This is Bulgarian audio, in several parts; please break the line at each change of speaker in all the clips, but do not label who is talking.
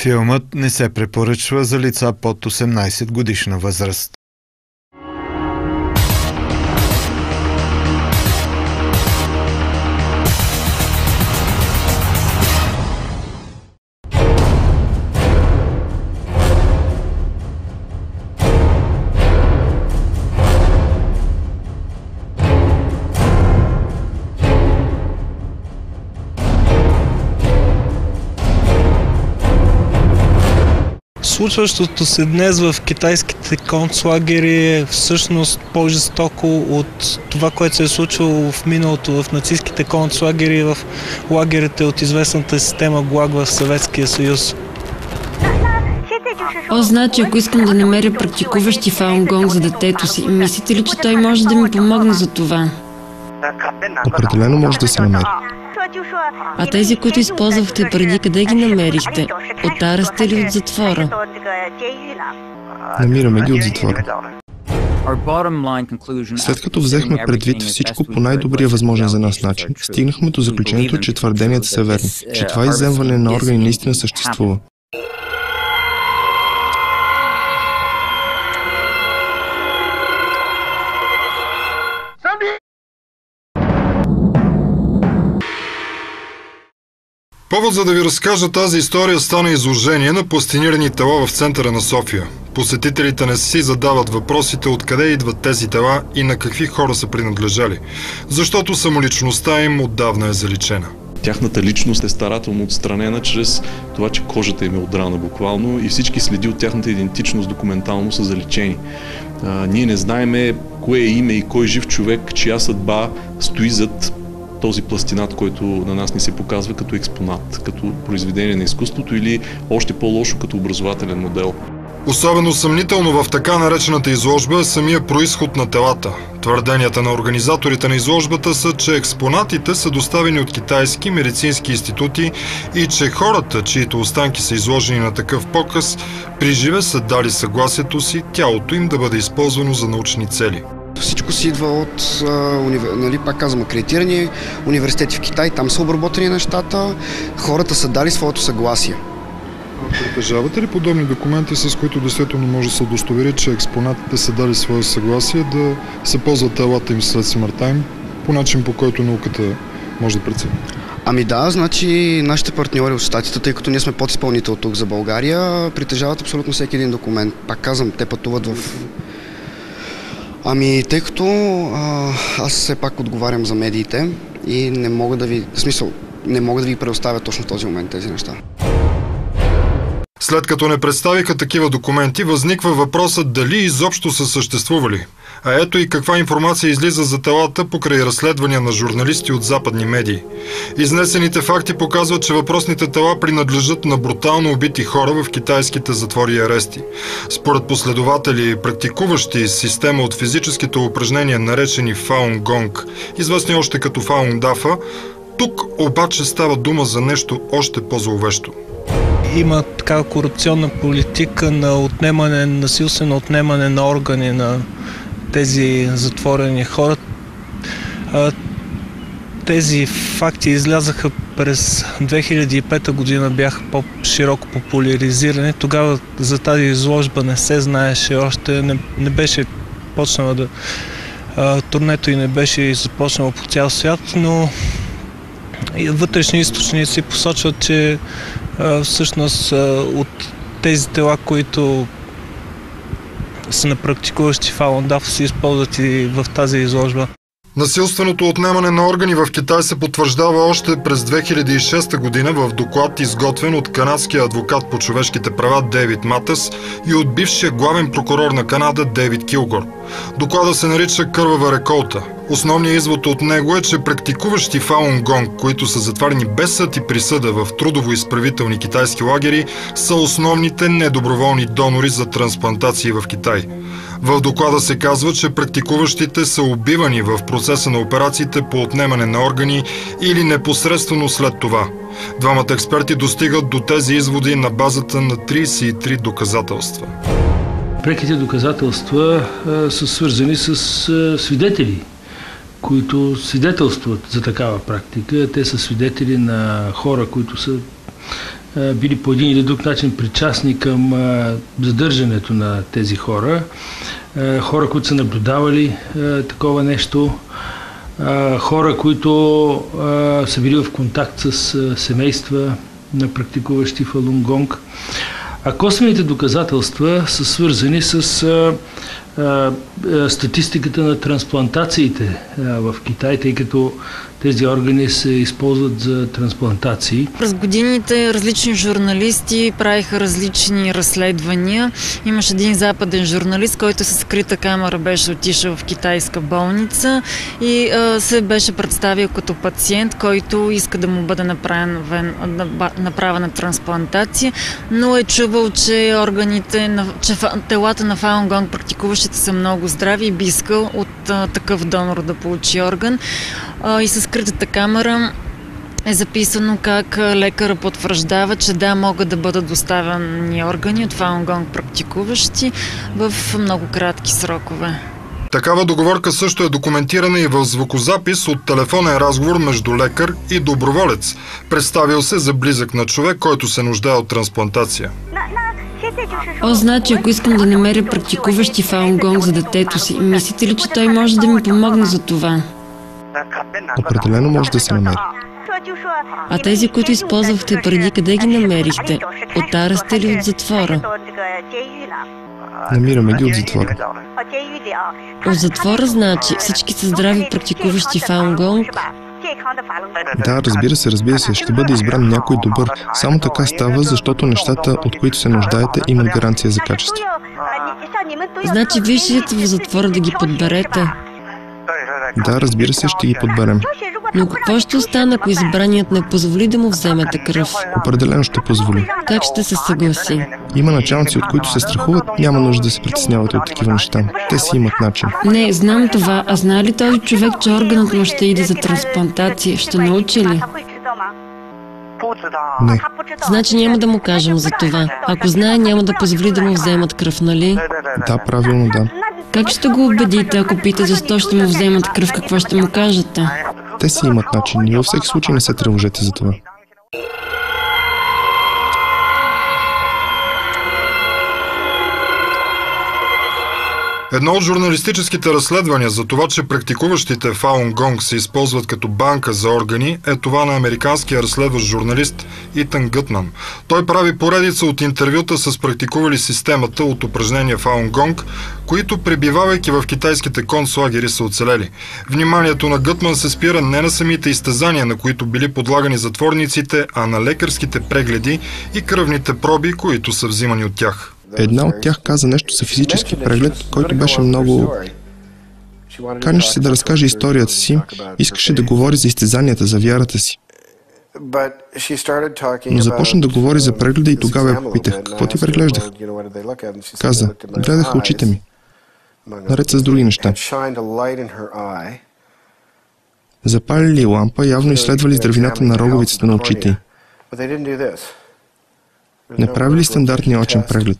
Филмът не се препоръчва за лица под 18 годишна възраст.
Случващото се днес в китайските концлагери е всъщност по-жестоко от това, което се е случвало в миналото в нацистските концлагери и в лагерите от известната система ГУЛАГ в Съветския съюз.
Значи, ако искам да намеря практикуващи Фалун Гонг за детето си, мислите ли, че той може да ми помогне за това?
Определено може да се намери.
А тези, които използвахте преди, къде ги намерихте? От ареста или от затвора?
Намираме ги от затвора. След като взехме предвид всичко по най-добрия възможен за нас начин, стигнахме до заключението, че твърденията са верни, че това изземване на органи наистина съществува.
Повод за да ви разкажа тази история стана изложение на пластинирани тела в центъра на София. Посетителите не си задават въпросите откъде идват тези тела и на какви хора са принадлежали, защото самоличността им отдавна е заличена.
Тяхната личност е старателно отстранена чрез това, че кожата им е удрана буквално и всички следи от тяхната идентичност документално са заличени. Ние не знаеме кое е име и кой жив човек, чия съдба стои зад този пластинат, който на нас ни се показва като експонат, като произведение на изкуството или още по-лошо като образователен модел.
Особено съмнително в така наречената изложба е самия произход на телата. Твърденията на организаторите на изложбата са, че експонатите са доставени от китайски медицински институти и че хората, чието останки са изложени на такъв показ, при живе са дали съгласието си тялото им да бъде използвано за научни цели.
Всичко си идва от, пак казвам, акредитирани университети в Китай, там са обработени нещата, хората са дали своето съгласие.
Притежавате ли подобни документи, с които действително може да се удостовери, че експонатите са дали свое съгласие да се ползват телата им след смъртта им по начин, по който науката може да прецени?
Ами да, значи нашите партньори от щатите, тъй като ние сме подизпълнител тук за България, притежават абсолютно всеки един документ. Пак казвам, те пътуват в... Ами, тъй като аз все пак отговарям за медиите и не мога да ви, не мога да ви предоставя точно в този момент тези неща.
След като не представиха такива документи, възниква въпросът дали изобщо са съществували. А ето и каква информация излиза за телата покрай разследвания на журналисти от западни медии. Изнесените факти показват, че въпросните тела принадлежат на брутално убити хора в китайските затвори и арести. Според последователи, практикуващи система от физическите упражнения, наречени Фалун Гонг, известни още като Фалун Дафа, тук обаче става дума за нещо още по-зловещо.
Има такава корупционна политика на насилствено отнемане на органи на тези затворени хора. Тези факти излязаха през 2005 година, бяха по-широко популяризирани. Тогава за тази изложба не се знаеше още, не беше почнала турнето и не беше започнало по цял свят, но вътрешни източници посочват, че всъщност от тези тела, които са на практикуващи Фалун Дафа, се използват и в тази изложба.
Насилственото отнемане на органи в Китай се потвърждава още през 2006 година в доклад, изготвен от канадския адвокат по човешките права Дейвид Матес и от бившия главен прокурор на Канада Дейвид Килгор. Докладът се нарича "Кървава реколта". Основният извод от него е, че практикуващи Фалун Гонг, които са затварени без съд и присъда в трудово-изправителни китайски лагери, са основните недоброволни донори за трансплантации в Китай. В доклада се казва, че практикуващите са убивани в процеса на операциите по отнемане на органи или непосредствено след това. Двамата експерти достигат до тези изводи на базата на 33 доказателства.
Преките доказателства са свързани с свидетели, които свидетелстват за такава практика. Те са свидетели на хора, които са били по един или друг начин причастни към задържането на тези хора. Хора, които са наблюдавали такова нещо, хора, които са били в контакт с семейства на практикуващи Фалун Гонг. А косвените доказателства са свързани с статистиката на трансплантациите в Китай, тъй като тези органи се използват за трансплантации.
През годините различни журналисти правиха различни разследвания. Имаше един западен журналист, който със скрита камера беше отишъл в китайска болница и се беше представил като пациент, който иска да му бъде направена трансплантация, но е чувал, че телата на Фалун Гонг практикуващите са много здрави и би искал от такъв донор да получи орган. И със скритата камера е записано как лекара потвърждава, че да, могат да бъдат доставени органи от Фалун Гонг практикуващи в много кратки срокове.
Такава договорка също е документирана и в звукозапис от телефонен разговор между лекар и доброволец, представил се за близък на човек, който се нуждае от трансплантация.
Значи, ако искам да намеря практикуващи Фалун Гонг за детето си, мислите ли, че той може да ми помогне за това?
Определено може да се намери.
А тези, които използвахте преди, къде ги намерихте? От ареста или от затвора?
Намираме ги от затвора.
От затвора, значи, всички са здрави практикуващи Фалун Гонг?
Да, разбира се, ще бъде избран някой добър. Само така става, защото нещата, от които се нуждаете, имат гаранция за качество.
Значи, вие ще идете в затвора да ги подберете?
Да, разбира се, ще ги подберем.
Но какво ще остане, ако избраният не позволи да му вземете кръв?
Определено ще позволи.
Как ще се съгласи?
Има началници, от които се страхуват, няма нужда да се притеснявате от такива неща. Те си имат начин.
Не, знам това. А знае ли този човек, че органът му ще иде за трансплантация? Ще научи ли?
Не.
Значи няма да му кажем за това. Ако знае, няма да позволи да му вземат кръв, нали?
Да, правилно, да.
Как ще го убедите, ако пита защо ще му вземат кръв, какво ще му кажете?
Те си имат начин и във всеки случай не се тревожете за това.
Едно от журналистическите разследвания за това, че практикуващите Фалун Гонг се използват като банка за органи, е това на американския разследващ журналист Итан Гътман. Той прави поредица от интервюта с практикували системата от упражнения Фалун Гонг, които, пребивавайки в китайските концлагери, са оцелели. Вниманието на Гътман се спира не на самите изтезания, на които били подлагани затворниците, а на лекарските прегледи и кръвните проби, които са взимани от тях.
Една от тях каза нещо за физически преглед, който беше много... Канеше се да разкаже историята си, искаше да говори за изтезанията, за вярата си. Но започна да говори за прегледа и тогава я попитах, какво ти преглеждах? Каза, гледаха очите ми, наред с други неща. Запалили лампа, явно изследвали здравината на роговицата на очите й. Не правили стандартния очен преглед.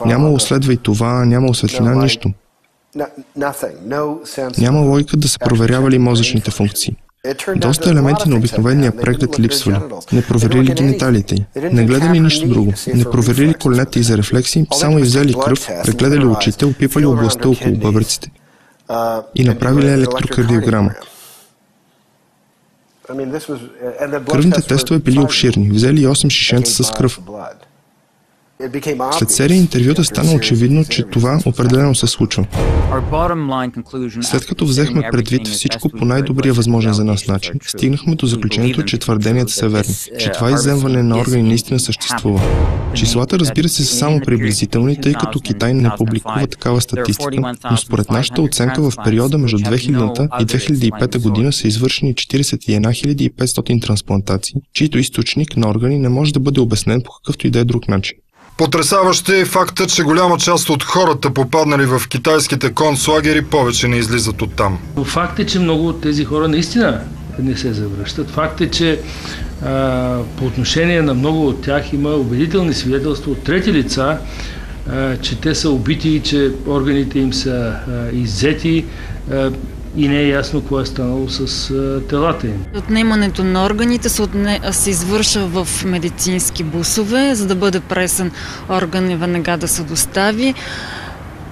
Нямало следва и това, нямало светлина, нищо. Няма логика да се проверявали мозъчните функции. Доста елементи на обикновения преглед липсвали. Не проверили гениталиите й. Не гледали нищо друго. Не проверили коленете й за рефлекси, само й взели кръв, прегледали очите, опипали областта около бъбреците и направили електрокардиограма. Кръвните тестове били обширни. Взели 8 шишенца с кръв. След серия интервюта стана очевидно, че това определено се случва. След като взехме предвид всичко по най-добрия възможен за нас начин, стигнахме до заключението, че твърденията са верни, че това изземване на органи наистина съществува. Числата, разбира се, са само приблизителни, тъй като Китай не публикува такава статистика, но според нашата оценка в периода между 2000 и 2005 година са извършени 41 500 трансплантации, чието източник на органи не може да бъде обяснен по какъвто и да е друг начин.
Потресаващ е факта, че голяма част от хората, попаднали в китайските концлагери, повече не излизат оттам.
Факт е, че много от тези хора наистина не се завръщат. Факт е, че по отношение на много от тях има убедителни свидетелства от трети лица, че те са убити и че органите им са иззети. и не е ясно какво е станало с телата им.
Отнемането на органите се извършва в медицински бусове, за да бъде пресен орган и веднага да се достави.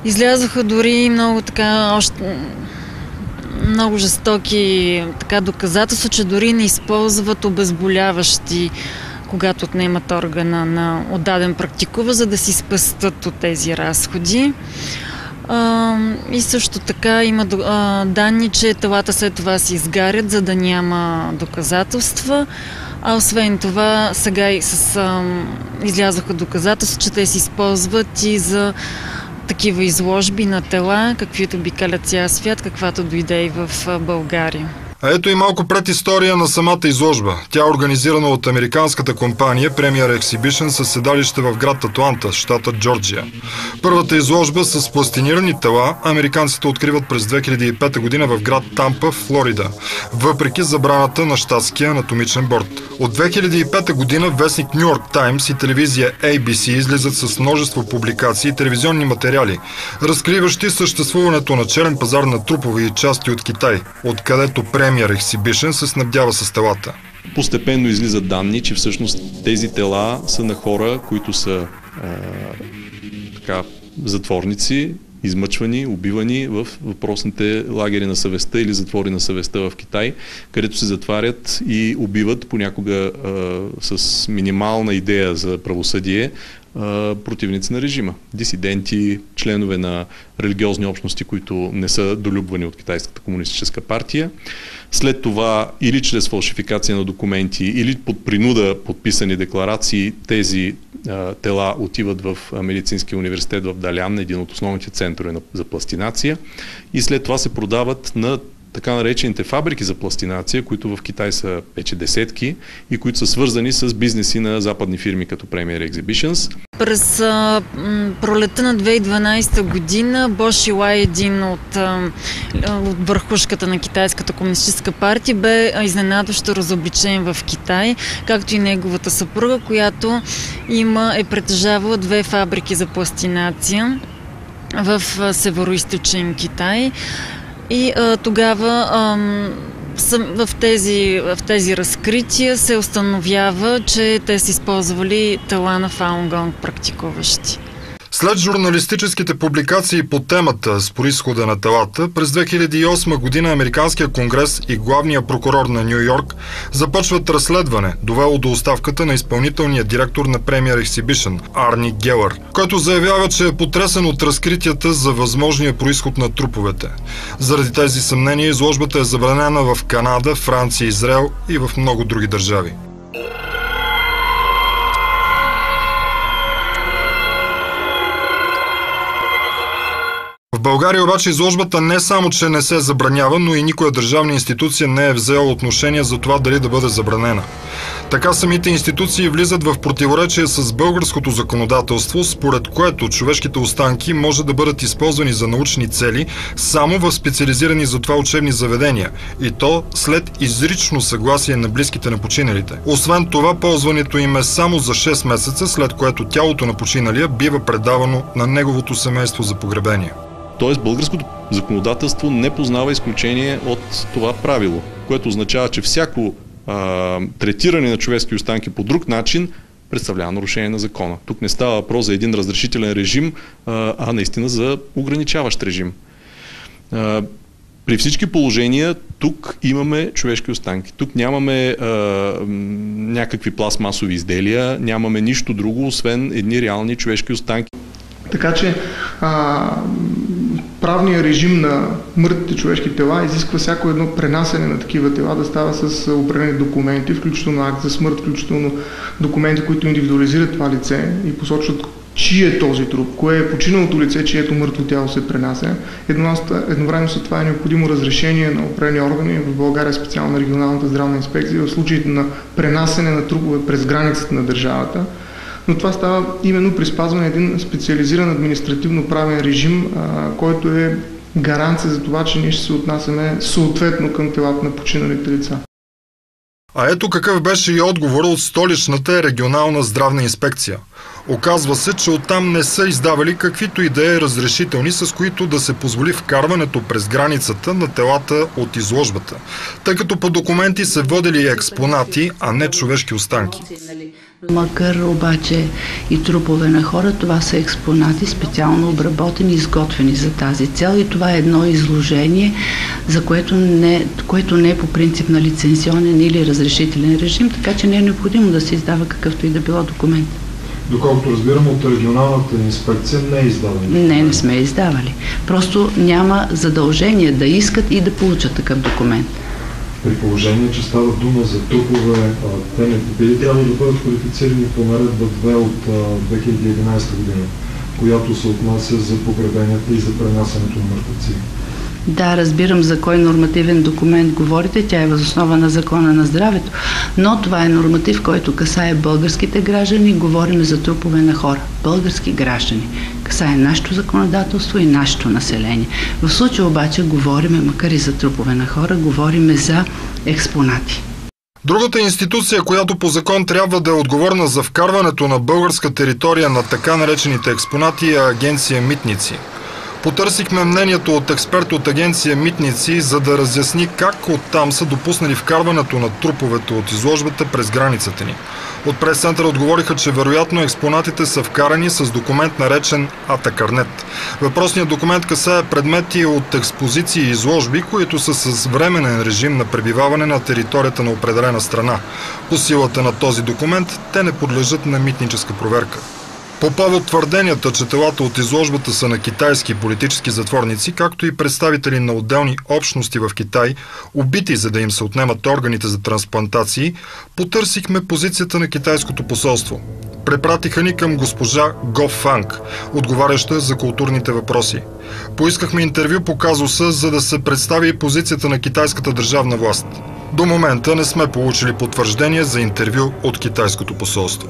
Излязоха дори много жестоки доказателства, че дори не използват обезболяващи, когато отнемат органа на отдаден практикуващ, за да си спестят от тези разходи. И също така има данни, че телата след това се изгарят, за да няма доказателства. А освен това, сега излязоха доказателства, че те се използват и за такива изложби на тела, каквито обикалят цял свят, каквато дойде и в България.
А ето и малко предистория на самата изложба. Тя е организирана от американската компания Premier Exhibition със седалище в град Атланта, щата Джорджия. Първата изложба с пластинирани тела американците откриват през 2005 година в град Тампа, Флорида, въпреки забраната на щатския анатомичен борд. От 2005 година вестник Ню Йорк Таймс и телевизия ABC излизат с множество публикации и телевизионни материали, разкриващи съществуването на черен пазар на трупове и части от Китай, откъдето Premier Exhibition се снабдява с телата.
Постепенно излизат данни, че всъщност тези тела са на хора, които са затворници, измъчвани, убивани в въпросните лагери на съвестта или затвори на съвестта в Китай, където се затварят и убиват понякога с минимална идея за правосъдие противници на режима. Дисиденти, членове на религиозни общности, които не са долюбвани от Китайската комунистическа партия. След това или чрез фалшификация на документи, или под принуда подписани декларации, тези тела отиват в медицинския университет в Далян, един от основните центрове за пластинация, и след това се продават на така наречените фабрики за пластинация, които в Китай са вече десетки и които са свързани с бизнеси на западни фирми като Premier Exhibitions.
През пролета на 2012 година Бо Шилай, един от върхушката на Китайската комунистическа партия, бе изненадващо разобличен в Китай, както и неговата съпруга, която е притежавала 2 фабрики за пластинация в североизточен Китай. И тогава в тези разкрития се установява, че те са използвали тела на Фалун-Гонг практикуващи.
След журналистическите публикации по темата с произхода на телата, през 2008 година Американския конгрес и главния прокурор на Ню Йорк започват разследване, довело до оставката на изпълнителния директор на Premier Exhibition Арни Гелър, който заявява, че е потресен от разкритията за възможния произход на труповете. Заради тези съмнения изложбата е забранена в Канада, Франция, Израел и в много други държави. В България обаче изложбата не само, че не се забранява, но и никоя държавна институция не е взела отношение за това дали да бъде забранена. Така самите институции влизат в противоречие с българското законодателство, според което човешките останки може да бъдат използвани за научни цели само в специализирани за това учебни заведения, и то след изрично съгласие на близките на починалите. Освен това, ползването им е само за 6 месеца, след което тялото на починалия бива предавано на неговото семейство за погребение.
Тоест българското законодателство не познава изключение от това правило, което означава, че всяко третиране на човешки останки по друг начин представлява нарушение на закона. Тук не става въпрос за един разрешителен режим, а наистина за ограничаващ режим. При всички положения тук имаме човешки останки. Тук нямаме някакви пластмасови изделия, нямаме нищо друго, освен едни реални човешки останки.
Така че правният режим на мъртвите човешки тела изисква всяко едно пренасене на такива тела да става с определени документи, включително акт за смърт, включително документи, които индивидуализират това лице и посочват чий е този труп, кое е починалото лице, чието мъртво тяло се пренася. Едновременно с това е необходимо разрешение на определени органи, в България специално на регионалната здравна инспекция, в случаите на пренасене на трупове през границата на държавата. Но това става именно при спазване на един специализиран административно-правен режим, който е гаранция за това, че ние ще се отнасяме съответно към телата на починалите лица.
А ето какъв беше и отговор от столичната регионална здравна инспекция. Оказва се, че оттам не са издавали каквито и да е разрешителни, с които да се позволи вкарването през границата на телата от изложбата, тъй като по документи се водели експонати, а не човешки останки.
Макар обаче и трупове на хора, това са експонати специално обработени и изготвени за тази цел и това е едно изложение, за което не е по принцип на лицензионен или разрешителен режим, така че не е необходимо да се издава какъвто и да било документ.
Доколкото разбирам, от регионалната инспекция не е издавали.
Не сме издавали. Просто няма задължение да искат и да получат такъв документ.
При положение, че става дума за трупове, те не би трябвало да бъдат квалифицирани по наредба 2 от 2011 година, която се отнася за погребенията и за пренасянето на мъртвеци.
Да, разбирам за кой нормативен документ говорите, тя е въз основа на Закона на здравето, но това е норматив, който касае българските граждани, говорим за трупове на хора, български граждани, касае нашето законодателство и нашето население. В случая обаче говорим, макар и за трупове на хора, говорим за експонати.
Другата институция, която по закон трябва да е отговорна за вкарването на българска територия на така наречените експонати, е Агенция Митници. Потърсихме мнението от експерт от Агенция Митници, за да разясни как оттам са допуснали вкарването на труповете от изложбата през границата ни. От прес-центъра отговориха, че вероятно експонатите са вкарани с документ наречен АТА-карнет. Въпросният документ касае предмети от експозиции и изложби, които са с временен режим на пребиваване на територията на определена страна. По силата на този документ те не подлежат на митническа проверка. По повод твърденията, че телата от изложбата са на китайски политически затворници, както и представители на отделни общности в Китай, убити за да им се отнемат органите за трансплантации, потърсихме позицията на китайското посолство. Препратиха ни към госпожа Го Фанг, отговаряща за културните въпроси. Поискахме интервю по казуса, за да се представи позицията на китайската държавна власт. До момента не сме получили потвърждение за интервю от китайското посолство.